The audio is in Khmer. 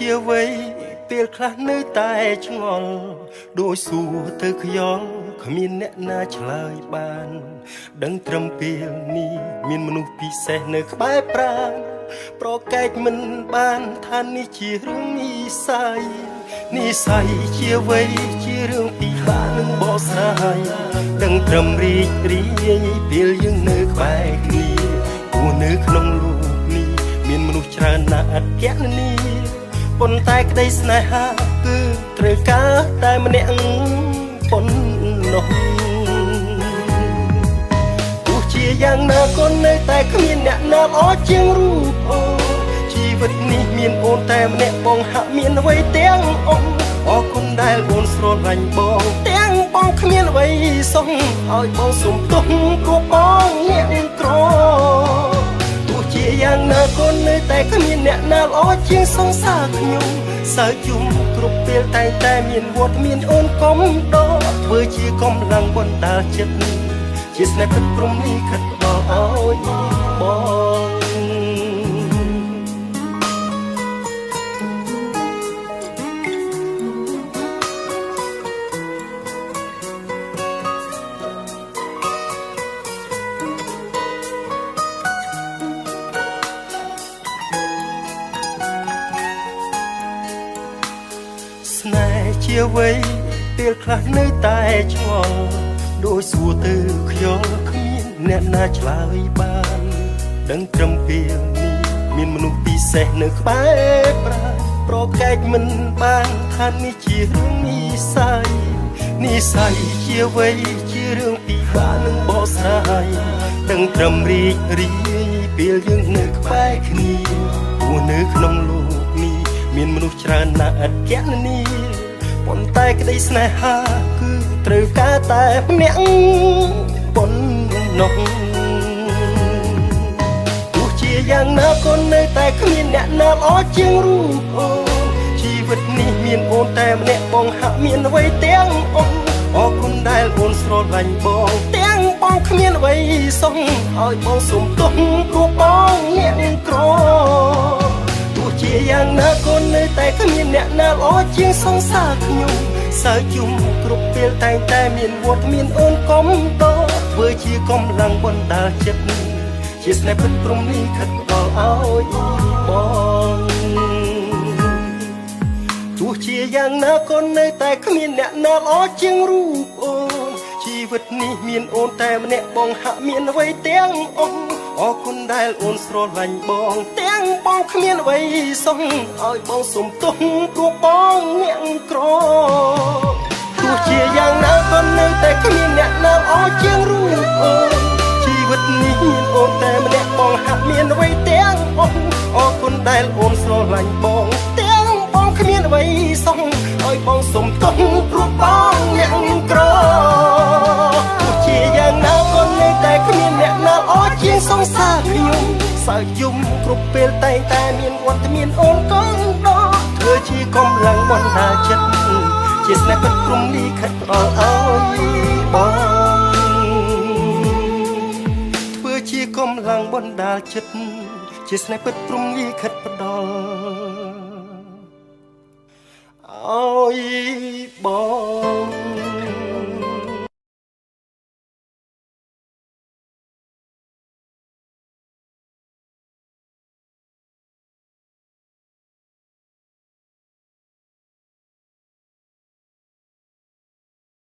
ជាវ័យពេលខ្លះនៅតែឆ្ងល់ដូចសួរទៅខ្យល់គ្មានអ្នកណាឆ្លើយបានដឹងត្រឹមពេលនេះមានមនុស្សពិសេសនៅក្បែរប្រាណប្រកែកមិនបានថានេះជារឿងនិស្ស័យជាវ័យជារឿងពិបាកនឹងបកស្រាយដឹងត្រឹមរីករាយពេលយើងនៅក្បែរគ្នាព្រោះនៅក្នុងលោកនេះមានមនុស្សច្រើនណាស់អត់គណនាប៉ុន្តែក្តីស្នេហាគឺត្រូវការតែម្នាក់ប៉ុណ្ណោះទោះជាយ៉ាងណាក៏នៅតែគ្មានអ្នកណាល្អជាងរូបអូនជីវិតនេះមានអូនតែម្នាក់បងហាក់មានអ្វីទាំងអស់អរគុណដែលអូនស្រឡាញ់បងទាំងបងគ្មានអ្វីសោះឲ្យបងសុំទោសព្រោះបងអ្នកក្រទោះជាយ៉ាងណាក៏នៅតែគ្មានអ្នកណាល្អជាងសង្សារខ្ញុំសើជុំគ្រប់ពេលតែមានវត្តមានអូនកុំដកធ្វើជាកម្លាំងបណ្ដាលចិត្តជាស្នេហ៍ពិតព្រមនេះខិតដល់ឲ្យបងស្នេហ៍ជាវ័យពេលខ្លះនៅតែឆ្ងល់ដូចសួរទៅខ្យល់គ្មានអ្នកណាឆ្លើយបានដឹងត្រឹមពេលនេះមានមនុស្សពិសេសនៅក្បែរប្រាណប្រកែកមិនបានថានេះជារឿងនិស្ស័យជាវ័យជារឿងពិបាកនឹងបកស្រាយដឹងត្រឹមរីករាយពេលយើងនៅក្បែរគ្នាព្រោះនៅក្នុងលោកនេះមានមនុស្សច្រើនណាស់ឥតគណនាប៉ុន្តែក្តីស្នេហាគឺត្រូវការតែម្នាក់ប៉ុណ្ណោះទោះជាយ៉ាងណាក៏នៅតែគ្មានអ្នកណាល្អជាងរូបអូនជីវិតនេះមានអូនតែម្នាក់បងហាក់មានអ្វីទាំងអស់អរគុណដែលអូនស្រឡាញ់បងទាំងបងគ្មានអ្វីសោះឲ្យបងសុំទោសព្រោះបងអ្នកក្រជាយ៉ាងណាក៏នៅតែគ្មានអ្នកណាល្អជាងសង្សារខ្ញុំសើជុំគ្រប់ពេលតែមានវត្តមានអូនកុំដកធ្វើជាកម្លាំងបណ្ដាលចិត្តជាស្នេហ៍ពិតព្រមនេះខិតដល់ឲ្យបងទោះជាយ៉ាងណាក៏នៅតែគ្មានអ្នកណាល្អជាងរូបអូនជីវិតនេះមានអូនតែម្នាក់បងហាក់មានអ្វីទាំងអស់អរគុណដែលអូនស្រឡាញ់បងទាំងបងគ្មានអ្វីសោះឲ្យបងសុំទោសព្រោះបងអ្នកក្រទោះជាយ៉ាងណាក៏នៅតែគ្មានអ្នកណាល្អជាងរូបអូនជីវិតនេះមានអូនតែម្នាក់បងហាក់មានអ្វីទាំងអស់អរគុណដែលអូនស្រឡាញ់បងទាំងបងគ្មានអ្វីសោះឲ្យបងសុំទោសព្រោះបងអ្នកក្រទោះជាយ៉ាងណាក៏នៅតែគ្មានអ្នកណាល្អជាងសង្សារខ្ញុំសើយំគ្រប់ពេលតែមានវត្តមានអូនកូនដកធ្វើជាកម្លាំងបណ្ដាលចិត្តជាស្នេហ៍ពិតព្រមនេះខិតដល់ឲ្យបងធ្វើជាកម្លាំងបណ្ដាលចិត្តជាស្នេហ៍ពិតព្រមនេះខិតដល់